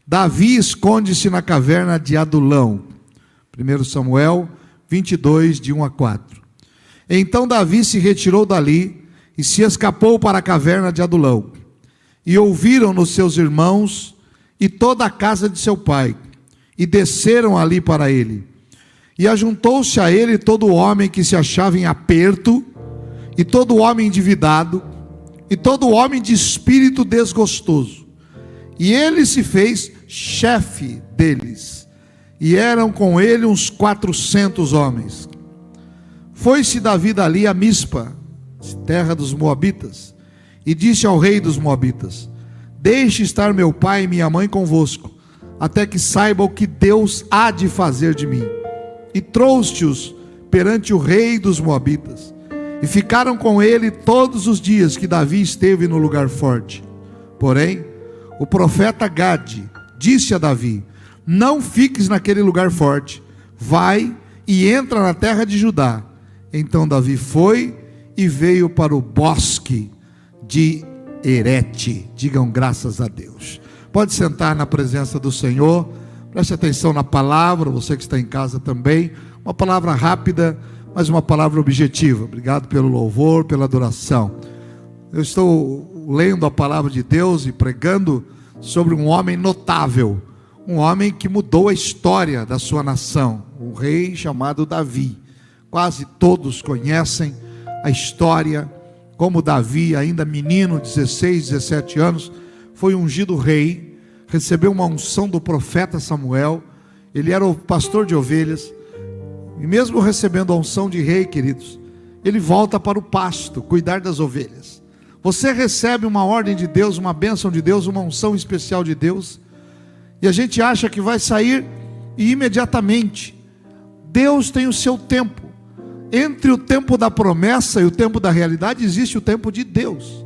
Davi esconde-se na caverna de Adulão. 1 Samuel 22, de 1 a 4. Então Davi se retirou dali e se escapou para a caverna de Adulão. E ouviram-no seus irmãos e toda a casa de seu pai, e desceram ali para ele. E ajuntou-se a ele todo homem que se achava em aperto, e todo homem endividado, e todo homem de espírito desgostoso. E ele se fez chefe deles, e eram com ele uns 400 homens. Foi-se Davi dali a Mispa, terra dos Moabitas, e disse ao rei dos Moabitas: deixe estar meu pai e minha mãe convosco, até que saiba o que Deus há de fazer de mim. E trouxe-os perante o rei dos Moabitas, e ficaram com ele todos os dias que Davi esteve no lugar forte. Porém, o profeta Gade disse a Davi: não fiques naquele lugar forte, vai e entra na terra de Judá. Então Davi foi e veio para o bosque de Herete. Digam graças a Deus. Pode sentar na presença do Senhor. Preste atenção na palavra, você que está em casa também. Uma palavra rápida, mas uma palavra objetiva. Obrigado pelo louvor, pela adoração. Eu estou lendo a palavra de Deus e pregando sobre um homem notável, um homem que mudou a história da sua nação, um rei chamado Davi. Quase todos conhecem a história, como Davi, ainda menino, 16, 17 anos, foi ungido rei, recebeu uma unção do profeta Samuel. Ele era o pastor de ovelhas, e mesmo recebendo a unção de rei, queridos, ele volta para o pasto, cuidar das ovelhas. Você recebe uma ordem de Deus, uma bênção de Deus, uma unção especial de Deus, e a gente acha que vai sair e imediatamente. Deus tem o seu tempo. Entre o tempo da promessa e o tempo da realidade existe o tempo de Deus.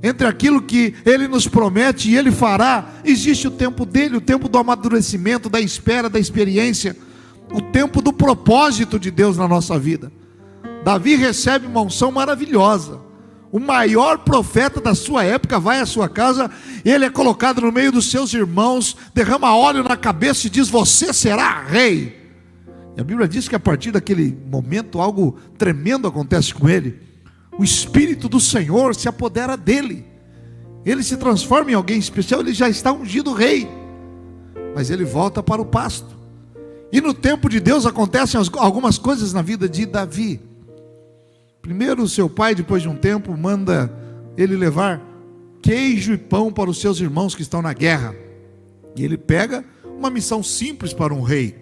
Entre aquilo que Ele nos promete e Ele fará, existe o tempo dele, o tempo do amadurecimento, da espera, da experiência, o tempo do propósito de Deus na nossa vida. Davi recebe uma unção maravilhosa. O maior profeta da sua época vai à sua casa, ele é colocado no meio dos seus irmãos, derrama óleo na cabeça e diz: você será rei. E a Bíblia diz que a partir daquele momento algo tremendo acontece com ele. O Espírito do Senhor se apodera dele, ele se transforma em alguém especial, ele já está ungido rei, mas ele volta para o pasto. E no tempo de Deus acontecem algumas coisas na vida de Davi. Primeiro, o seu pai, depois de um tempo, manda ele levar queijo e pão para os seus irmãos que estão na guerra. E ele pega uma missão simples para um rei.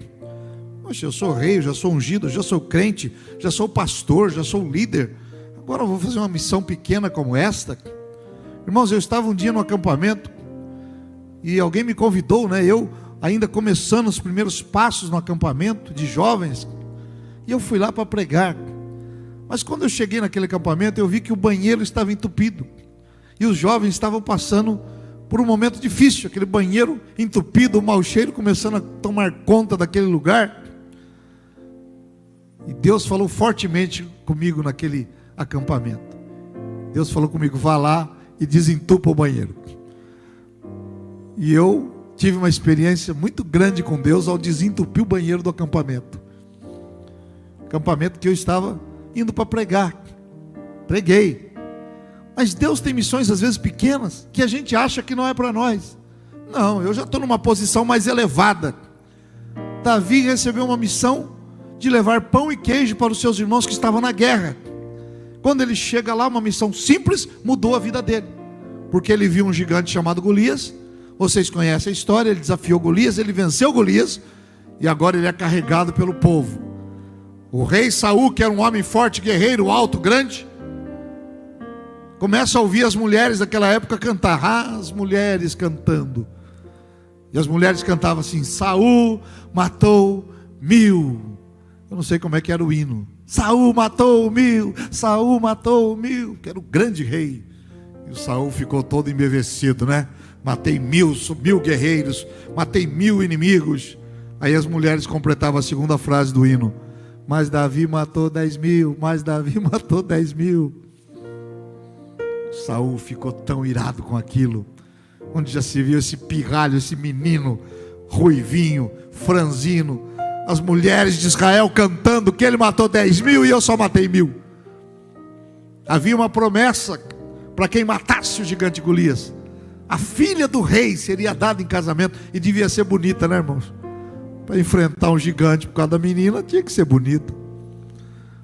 Poxa, eu sou rei, eu já sou ungido, eu já sou crente, já sou pastor, já sou líder. Agora eu vou fazer uma missão pequena como esta. Irmãos, eu estava um dia no acampamento e alguém me convidou, né? Eu ainda começando os primeiros passos no acampamento de jovens, e eu fui lá para pregar. Mas quando eu cheguei naquele acampamento, eu vi que o banheiro estava entupido, e os jovens estavam passando por um momento difícil, aquele banheiro entupido, o mau cheiro começando a tomar conta daquele lugar. E Deus falou fortemente comigo naquele acampamento. Deus falou comigo: vá lá e desentupa o banheiro. E eu tive uma experiência muito grande com Deus ao desentupir o banheiro do acampamento. Acampamento que eu estava indo para pregar. Preguei. Mas Deus tem missões às vezes pequenas, que a gente acha que não é para nós. Não, eu já estou numa posição mais elevada. Davi recebeu uma missão de levar pão e queijo para os seus irmãos que estavam na guerra. Quando ele chega lá, uma missão simples mudou a vida dele, porque ele viu um gigante chamado Golias. Vocês conhecem a história, ele desafiou Golias, ele venceu Golias, e agora ele é carregado pelo povo. O rei Saul, que era um homem forte, guerreiro, alto, grande, começa a ouvir as mulheres daquela época cantar. As mulheres cantando. E as mulheres cantavam assim: Saul matou 1000. Eu não sei como é que era o hino. Saul matou 1000, Saul matou 1000, que era o grande rei. E o Saul ficou todo embevecido, né? Matei 1000 guerreiros, matei 1000 inimigos. Aí as mulheres completavam a segunda frase do hino: mas Davi matou 10.000, mas Davi matou 10.000. Saul ficou tão irado com aquilo. Onde já se viu esse pirralho, esse menino ruivinho, franzino, as mulheres de Israel cantando que ele matou 10.000 e eu só matei 1.000. Havia uma promessa para quem matasse o gigante Golias. A filha do rei seria dada em casamento, e devia ser bonita, né, irmãos? Para enfrentar um gigante por causa da menina, tinha que ser bonita.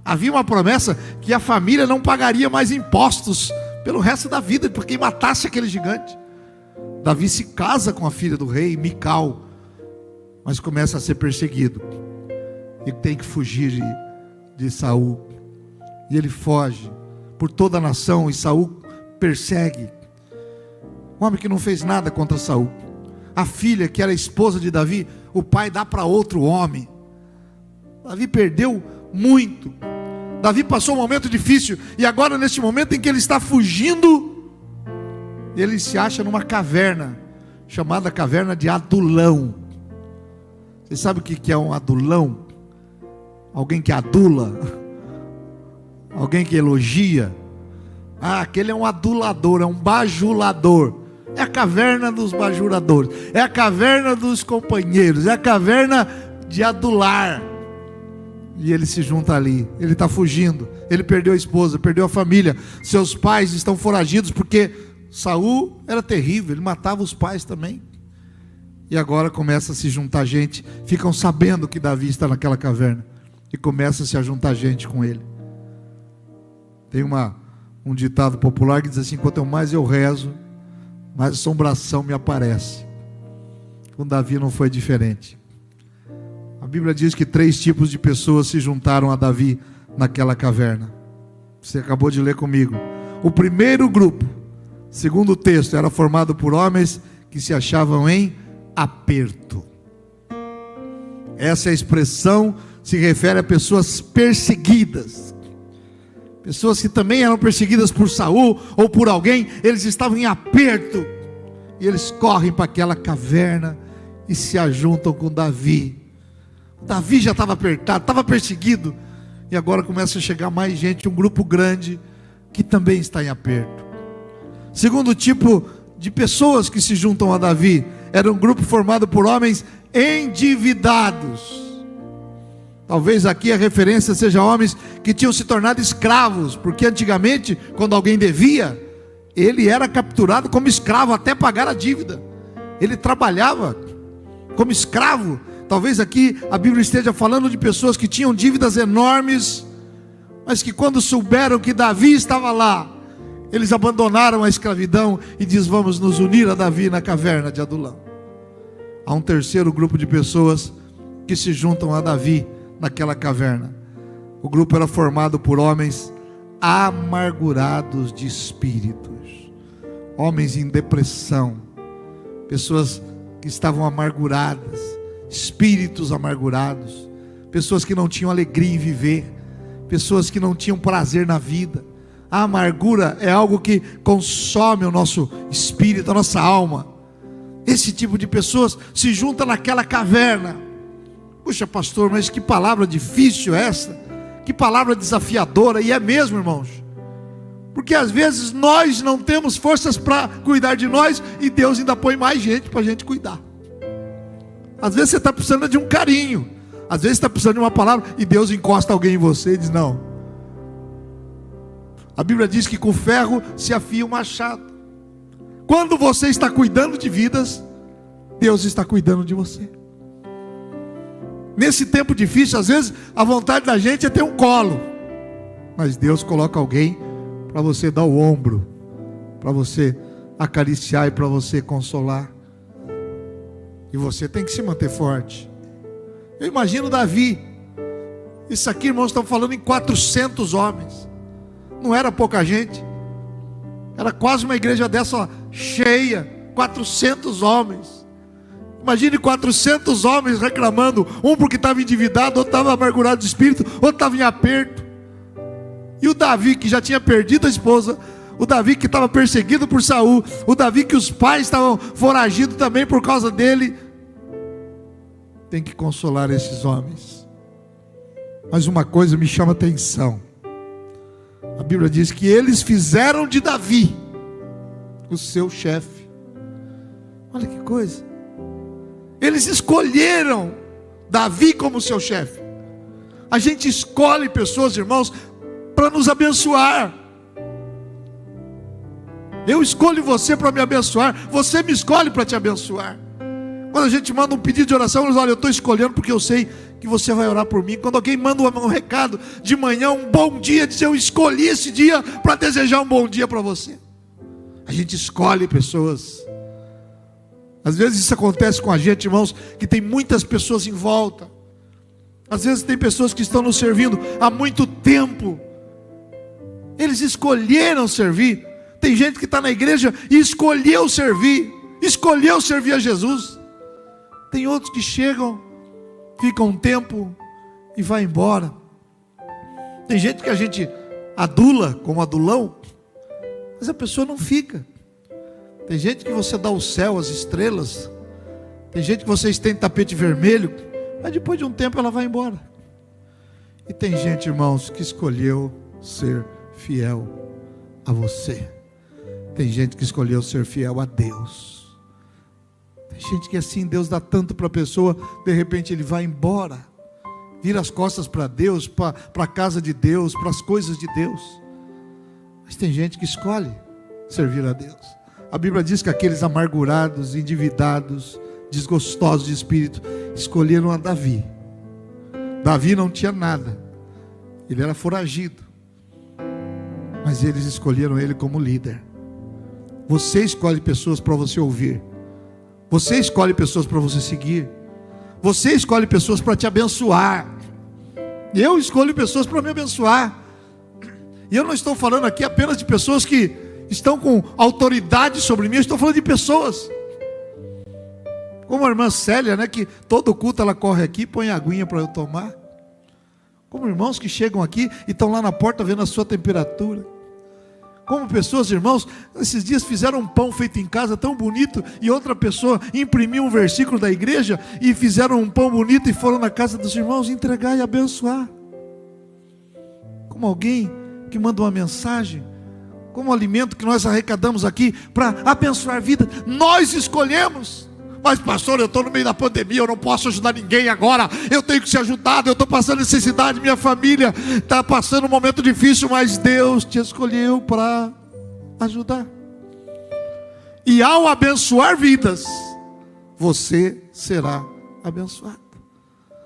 Havia uma promessa que a família não pagaria mais impostos pelo resto da vida por quem matasse aquele gigante. Davi se casa com a filha do rei, Mical, mas começa a ser perseguido e tem que fugir de Saul. E ele foge por toda a nação, e Saul persegue. Um homem que não fez nada contra Saul. A filha, que era esposa de Davi, o pai dá para outro homem. Davi perdeu muito. Davi passou um momento difícil, e agora, neste momento em que ele está fugindo, ele se acha numa caverna, chamada caverna de Adulão. Você sabe o que é um adulão? Alguém que adula, alguém que elogia. Aquele é um adulador, é um bajulador. É a caverna dos bajuladores, é a caverna dos companheiros, é a caverna de adular. E ele se junta ali, ele está fugindo, ele perdeu a esposa, perdeu a família, seus pais estão foragidos, porque Saul era terrível, ele matava os pais também. E agora começa a se juntar gente, ficam sabendo que Davi está naquela caverna, e começa a se juntar gente com ele. Tem um ditado popular que diz assim: quanto mais eu rezo, mais assombração me aparece. Com Davi não foi diferente. A Bíblia diz que 3 tipos de pessoas se juntaram a Davi naquela caverna. Você acabou de ler comigo. O primeiro grupo, segundo o texto, era formado por homens que se achavam em aperto. Essa expressão se refere a pessoas perseguidas. Pessoas que também eram perseguidas por Saul ou por alguém. Eles estavam em aperto, e eles correm para aquela caverna e se ajuntam com Davi. Davi já estava apertado, estava perseguido, e agora começa a chegar mais gente, um grupo grande que também está em aperto. Segundo tipo de pessoas que se juntam a Davi, era um grupo formado por homens endividados. Talvez aqui a referência seja homens que tinham se tornado escravos, porque antigamente, quando alguém devia, ele era capturado como escravo até pagar a dívida. Ele trabalhava como escravo. Talvez aqui a Bíblia esteja falando de pessoas que tinham dívidas enormes, mas que quando souberam que Davi estava lá, eles abandonaram a escravidão e diz: vamos nos unir a Davi na caverna de Adulão. Há um terceiro grupo de pessoas que se juntam a Davi naquela caverna. O grupo era formado por homens amargurados de espíritos, homens em depressão, pessoas que estavam amarguradas, espíritos amargurados, pessoas que não tinham alegria em viver, pessoas que não tinham prazer na vida. A amargura é algo que consome o nosso espírito, a nossa alma. Esse tipo de pessoas se junta naquela caverna. Puxa, pastor, mas que palavra difícil é essa? Que palavra desafiadora. E é mesmo, irmãos, porque às vezes nós não temos forças para cuidar de nós, e Deus ainda põe mais gente para a gente cuidar. Às vezes você está precisando de um carinho, às vezes você está precisando de uma palavra, e Deus encosta alguém em você e diz: não. A Bíblia diz que com ferro se afia o machado. Quando você está cuidando de vidas, Deus está cuidando de você. Nesse tempo difícil, às vezes a vontade da gente é ter um colo, mas Deus coloca alguém para você dar o ombro, para você acariciar e para você consolar. E você tem que se manter forte. Eu imagino Davi. Isso aqui, irmãos, estão falando em 400 homens. Não era pouca gente. Era quase uma igreja dessa cheia. 400 homens. Imagine 400 homens reclamando. Um porque estava endividado, outro estava amargurado de espírito, outro estava em aperto. E o Davi, que já tinha perdido a esposa, o Davi que estava perseguido por Saul, o Davi que os pais estavam foragidos também por causa dele, tem que consolar esses homens. Mas uma coisa me chama a atenção. A Bíblia diz que eles fizeram de Davi o seu chefe. Olha que coisa. Eles escolheram Davi como seu chefe. A gente escolhe pessoas, irmãos, para nos abençoar. Eu escolho você para me abençoar. Você me escolhe para te abençoar. Quando a gente manda um pedido de oração, olha, eu estou escolhendo porque eu sei que você vai orar por mim. Quando alguém manda um recado de manhã, um bom dia, diz, eu escolhi esse dia para desejar um bom dia para você. A gente escolhe pessoas. Às vezes isso acontece com a gente, irmãos, que tem muitas pessoas em volta. Às vezes tem pessoas que estão nos servindo há muito tempo. Eles escolheram servir. Tem gente que está na igreja e escolheu servir a Jesus. Tem outros que chegam, ficam um tempo e vai embora. Tem gente que a gente adula como adulão, mas a pessoa não fica. Tem gente que você dá o céu, as estrelas. Tem gente que você estende tapete vermelho, mas depois de um tempo ela vai embora. E tem gente, irmãos, que escolheu ser fiel a você. Tem gente que escolheu ser fiel a Deus. Tem gente que assim, Deus dá tanto para a pessoa, de repente ele vai embora, vira as costas para Deus, para a casa de Deus, para as coisas de Deus. Mas tem gente que escolhe servir a Deus. A Bíblia diz que aqueles amargurados, endividados, desgostosos de espírito, escolheram a Davi. Davi não tinha nada, ele era foragido, mas eles escolheram ele como líder. Você escolhe pessoas para você ouvir. Você escolhe pessoas para você seguir. Você escolhe pessoas para te abençoar. Eu escolho pessoas para me abençoar. E eu não estou falando aqui apenas de pessoas que estão com autoridade sobre mim. Eu estou falando de pessoas como a irmã Célia, né, que todo culto ela corre aqui, põe aguinha para eu tomar. Como irmãos que chegam aqui e estão lá na porta vendo a sua temperatura. Como pessoas, irmãos, esses dias fizeram um pão feito em casa tão bonito, e outra pessoa imprimiu um versículo da igreja e fizeram um pão bonito e foram na casa dos irmãos entregar e abençoar. Como alguém que manda uma mensagem, como o alimento que nós arrecadamos aqui para abençoar a vida. Nós escolhemos. Mas pastor, eu estou no meio da pandemia, eu não posso ajudar ninguém agora, eu tenho que ser ajudado, eu estou passando necessidade, minha família está passando um momento difícil, mas Deus te escolheu para ajudar. E ao abençoar vidas, você será abençoado.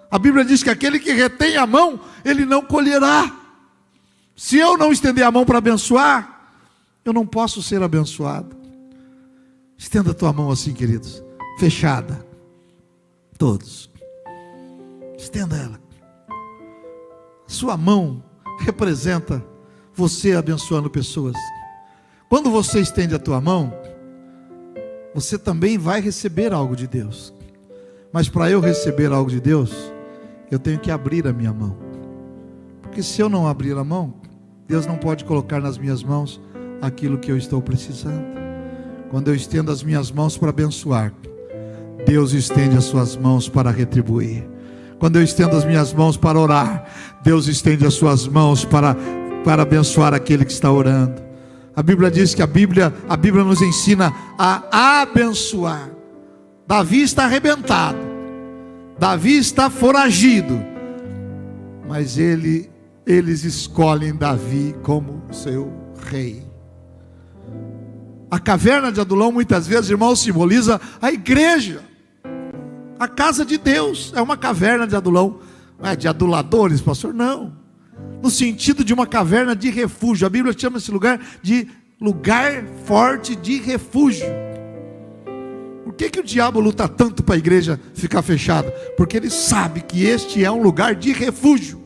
A Bíblia diz que aquele que retém a mão, ele não colherá. Se eu não estender a mão para abençoar, eu não posso ser abençoado. Estenda a tua mão assim, queridos, fechada, todos, estenda ela. Sua mão representa você abençoando pessoas. Quando você estende a tua mão, você também vai receber algo de Deus. Mas para eu receber algo de Deus, eu tenho que abrir a minha mão. Porque se eu não abrir a mão, Deus não pode colocar nas minhas mãos aquilo que eu estou precisando. Quando eu estendo as minhas mãos para abençoar, Deus estende as suas mãos para retribuir. Quando eu estendo as minhas mãos para orar, Deus estende as suas mãos para abençoar aquele que está orando. A Bíblia diz que a Bíblia nos ensina a abençoar. Davi está arrebentado, Davi está foragido, mas eles escolhem Davi como seu rei. A caverna de Adulão muitas vezes, irmãos, simboliza a igreja, a casa de Deus. É uma caverna de Adulão. Não é de aduladores, pastor? Não. No sentido de uma caverna de refúgio. A Bíblia chama esse lugar de lugar forte de refúgio. Por que o diabo luta tanto para a igreja ficar fechada? Porque ele sabe que este é um lugar de refúgio.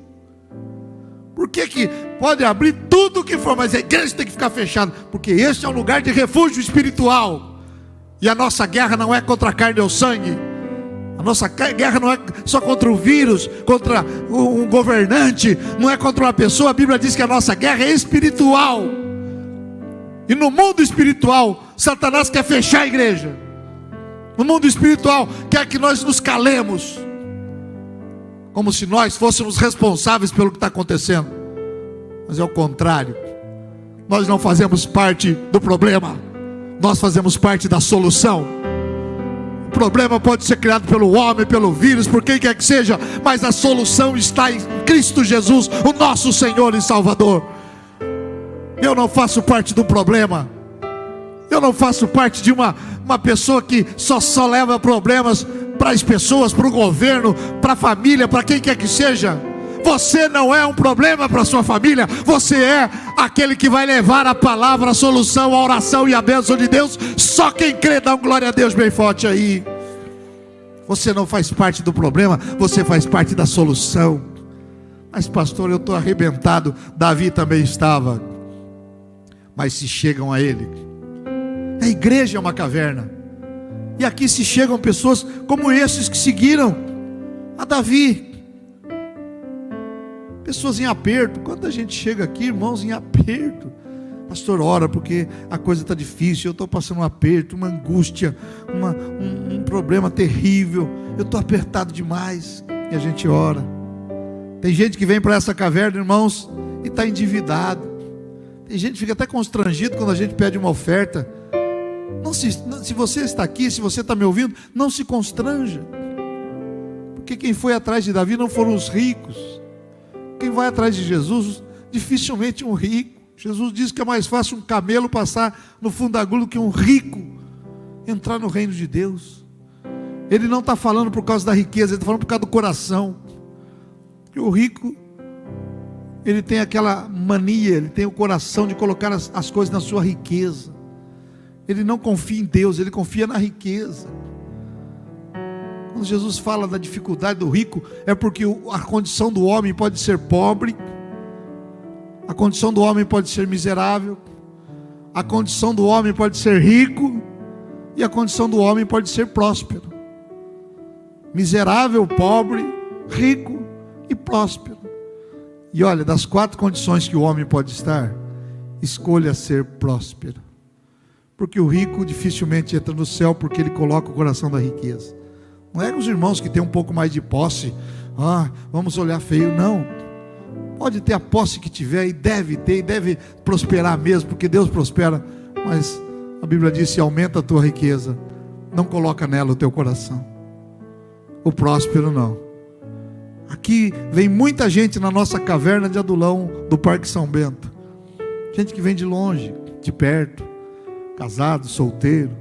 Por que pode abrir tudo o que for, mas a igreja tem que ficar fechada? Porque este é um lugar de refúgio espiritual. E a nossa guerra não é contra a carne ou sangue. A nossa guerra não é só contra o vírus, contra um governante, não é contra uma pessoa. A Bíblia diz que a nossa guerra é espiritual. E no mundo espiritual, Satanás quer fechar a igreja. No mundo espiritual, quer que nós nos calemos, como se nós fôssemos responsáveis pelo que está acontecendo. Mas é o contrário. Nós não fazemos parte do problema, nós fazemos parte da solução. O problema pode ser criado pelo homem, pelo vírus, por quem quer que seja, mas a solução está em Cristo Jesus, o nosso Senhor e Salvador. Eu não faço parte do problema. Eu não faço parte de uma pessoa que só leva problemas para as pessoas, para o governo, para a família, para quem quer que seja. Você não é um problema para a sua família. Você é aquele que vai levar a palavra, a solução, a oração e a bênção de Deus. Só quem crê, dá um glória a Deus bem forte aí. Você não faz parte do problema, você faz parte da solução. Mas pastor, eu estou arrebentado. Davi também estava. Mas se chegam a ele, a igreja é uma caverna, e aqui se chegam pessoas como esses que seguiram a Davi, pessoas em aperto. Quando a gente chega aqui, irmãos, em aperto, pastor, ora porque a coisa está difícil, eu estou passando um aperto, uma angústia, um problema terrível, eu estou apertado demais, e a gente ora. Tem gente que vem para essa caverna, irmãos, e está endividado. Tem gente que fica até constrangido quando a gente pede uma oferta. Se você está aqui, se você está me ouvindo, não se constranja, porque quem foi atrás de Davi não foram os ricos. Quem vai atrás de Jesus, dificilmente um rico. Jesus diz que é mais fácil um camelo passar no fundo da agulha do que um rico entrar no reino de Deus. Ele não está falando por causa da riqueza, ele está falando por causa do coração. Porque o rico, ele tem aquela mania, ele tem o coração de colocar as coisas na sua riqueza. Ele não confia em Deus, ele confia na riqueza. Quando Jesus fala da dificuldade do rico, é porque a condição do homem pode ser pobre, a condição do homem pode ser miserável, a condição do homem pode ser rico, e a condição do homem pode ser próspero. Miserável, pobre, rico e próspero. E olha, das 4 condições que o homem pode estar, escolha ser próspero. Porque o rico dificilmente entra no céu, porque ele coloca o coração da riqueza. Não é que os irmãos que têm um pouco mais de posse, vamos olhar feio, não. Pode ter a posse que tiver, e deve ter, e deve prosperar mesmo, porque Deus prospera. Mas a Bíblia diz: se aumenta a tua riqueza, não coloca nela o teu coração. O próspero não. Aqui vem muita gente na nossa caverna de Adulão, do Parque São Bento. Gente que vem de longe, de perto, casado, solteiro,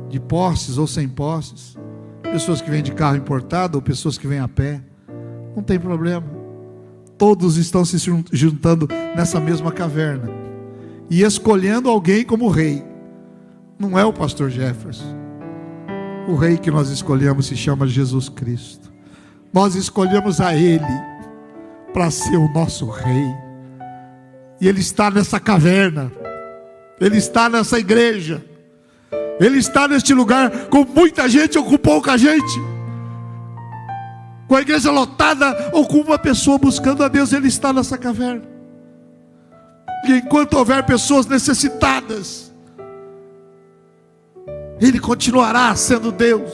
de posses ou sem posses, pessoas que vêm de carro importado ou pessoas que vêm a pé. Não tem problema. Todos estão se juntando nessa mesma caverna e escolhendo alguém como rei. Não é o pastor Jefferson. O rei que nós escolhemos se chama Jesus Cristo. Nós escolhemos a Ele para ser o nosso rei. E Ele está nessa caverna. Ele está nessa igreja. Ele está neste lugar com muita gente ou com pouca gente, com a igreja lotada ou com uma pessoa buscando a Deus. Ele está nessa caverna. E enquanto houver pessoas necessitadas, Ele continuará sendo Deus,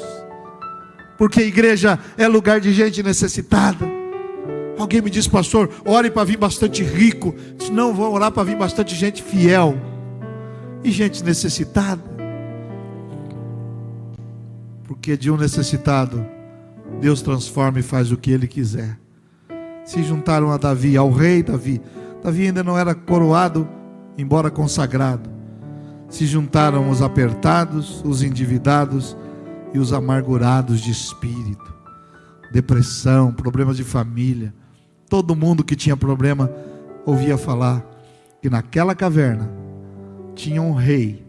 porque a igreja é lugar de gente necessitada. Alguém me disse: pastor, ore para vir bastante rico. Eu disse: não, vou orar para vir bastante gente fiel e gente necessitada. Porque de um necessitado, Deus transforma e faz o que Ele quiser. Se juntaram a Davi, ao rei Davi. Davi ainda não era coroado, embora consagrado. Se juntaram os apertados, os endividados e os amargurados de espírito. Depressão, problemas de família. Todo mundo que tinha problema ouvia falar que naquela caverna tinha um rei.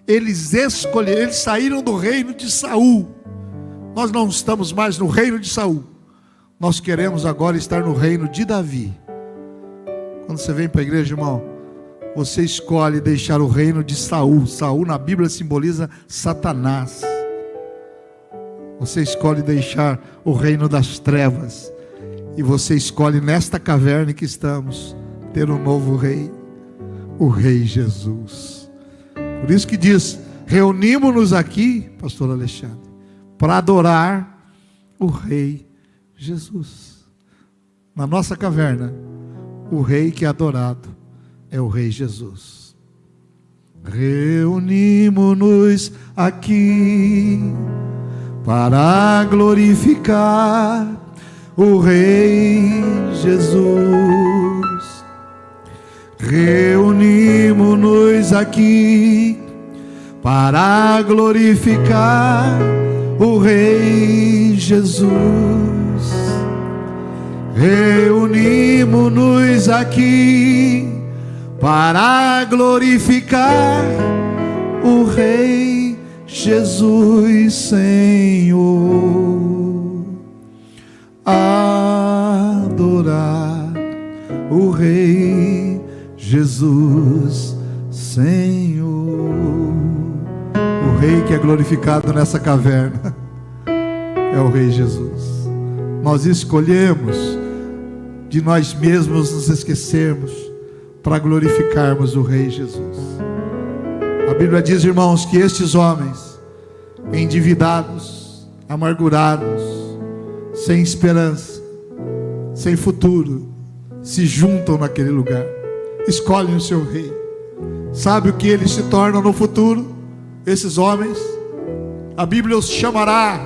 Eles escolheram, eles saíram do reino de Saul. Nós não estamos mais no reino de Saul. Nós queremos agora estar no reino de Davi. Quando você vem para a igreja, irmão, você escolhe deixar o reino de Saul. Saul na Bíblia simboliza Satanás. Você escolhe deixar o reino das trevas. E você escolhe nesta caverna em que estamos ter um novo rei, o Rei Jesus. Por isso que diz: reunimos-nos aqui, pastor Alexandre, para adorar o Rei Jesus. Na nossa caverna, o Rei que é adorado é o Rei Jesus. Reunimos-nos aqui para glorificar o Rei Jesus. Reunimos-nos aqui para glorificar o Rei Jesus. Reunimos-nos aqui para glorificar o Rei Jesus, Senhor. Adorar o Rei Jesus, Senhor. O Rei que é glorificado nessa caverna é o Rei Jesus. Nós escolhemos de nós mesmos nos esquecermos para glorificarmos o Rei Jesus. A Bíblia diz, irmãos, que estes homens endividados, amargurados, sem esperança, sem futuro, se juntam naquele lugar, escolhem o seu rei. Sabe o que eles se tornam no futuro? Esses homens, a Bíblia os chamará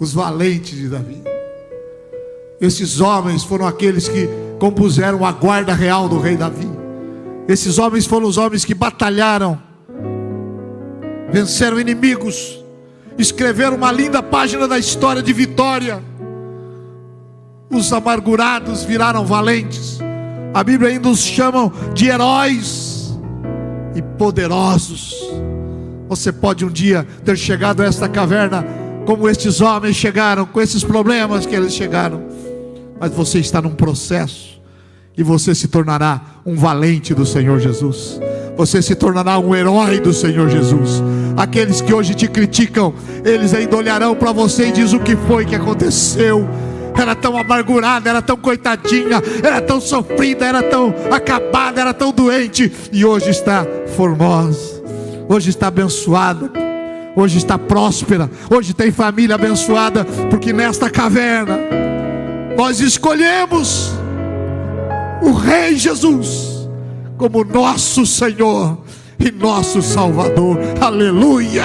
os valentes de Davi. Esses homens foram aqueles que compuseram a guarda real do rei Davi. Esses homens foram os homens que batalharam, venceram inimigos, escreveram uma linda página da história de vitória. Os amargurados viraram valentes. A Bíblia ainda os chama de heróis e poderosos. Você pode um dia ter chegado a esta caverna como estes homens chegaram, com esses problemas que eles chegaram, mas você está num processo e você se tornará um valente do Senhor Jesus. Você se tornará um herói do Senhor Jesus. Aqueles que hoje te criticam, eles ainda olharão para você e dizem: o que foi que aconteceu? Era tão amargurada, era tão coitadinha, era tão sofrida, era tão acabada, era tão doente, e hoje está formosa, hoje está abençoada, hoje está próspera, hoje tem família abençoada, porque nesta caverna nós escolhemos o Rei Jesus como nosso Senhor e nosso Salvador. Aleluia!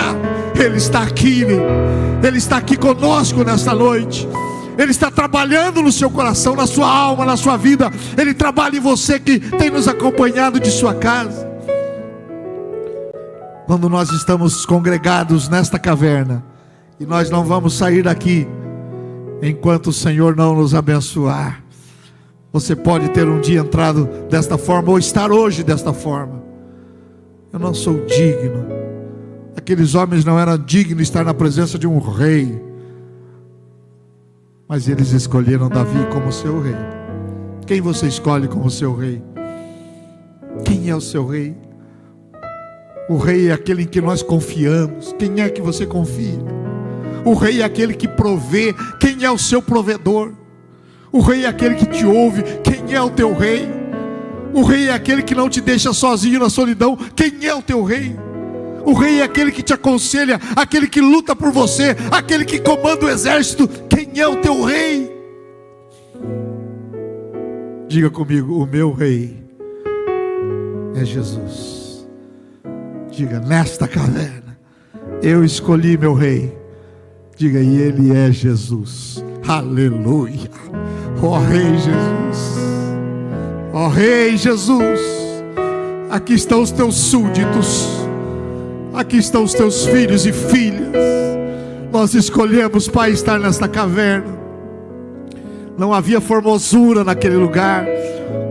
Ele está aqui, Ele está aqui conosco nesta noite. Ele está trabalhando no seu coração, na sua alma, na sua vida. Ele trabalha em você que tem nos acompanhado de sua casa. Quando nós estamos congregados nesta caverna, e nós não vamos sair daqui enquanto o Senhor não nos abençoar. Você pode ter um dia entrado desta forma, ou estar hoje desta forma: eu não sou digno. Aqueles homens não eram dignos de estar na presença de um rei, mas eles escolheram Davi como seu rei. Quem você escolhe como seu rei? Quem é o seu rei? O rei é aquele em que nós confiamos. Quem é que você confia? O rei é aquele que provê. Quem é o seu provedor? O rei é aquele que te ouve. Quem é o teu rei? O rei é aquele que não te deixa sozinho na solidão. Quem é o teu rei? O rei é aquele que te aconselha, aquele que luta por você, aquele que comanda o exército. Quem é o teu rei? Diga comigo: o meu rei é Jesus. Diga: nesta caverna eu escolhi meu rei. Diga: e ele é Jesus. Aleluia. Ó Rei Jesus, ó Rei Jesus, aqui estão os teus súditos, aqui estão os teus filhos e filhas. Nós escolhemos, Pai, estar nesta caverna. Não havia formosura naquele lugar,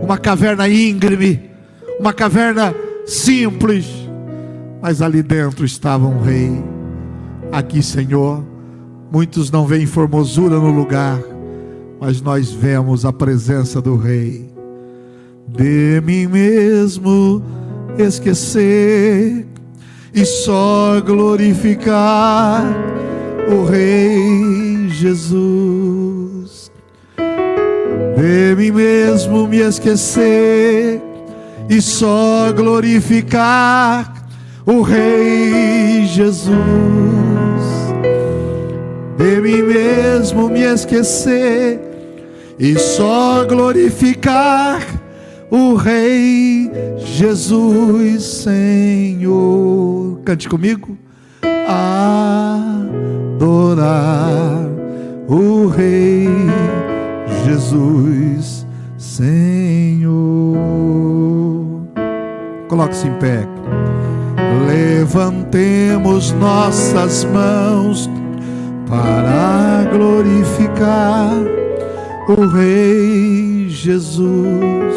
uma caverna íngreme, uma caverna simples, mas ali dentro estava um rei. Aqui, Senhor, muitos não veem formosura no lugar, mas nós vemos a presença do rei. De mim mesmo esquecer e só glorificar o Rei Jesus. De mim mesmo me esquecer e só glorificar o Rei Jesus. De mim mesmo me esquecer e só glorificar o Rei Jesus, Senhor. Cante comigo. adorar o Rei Jesus, Senhor. Coloque-se em pé. Levantemos nossas mãos para glorificar o Rei Jesus.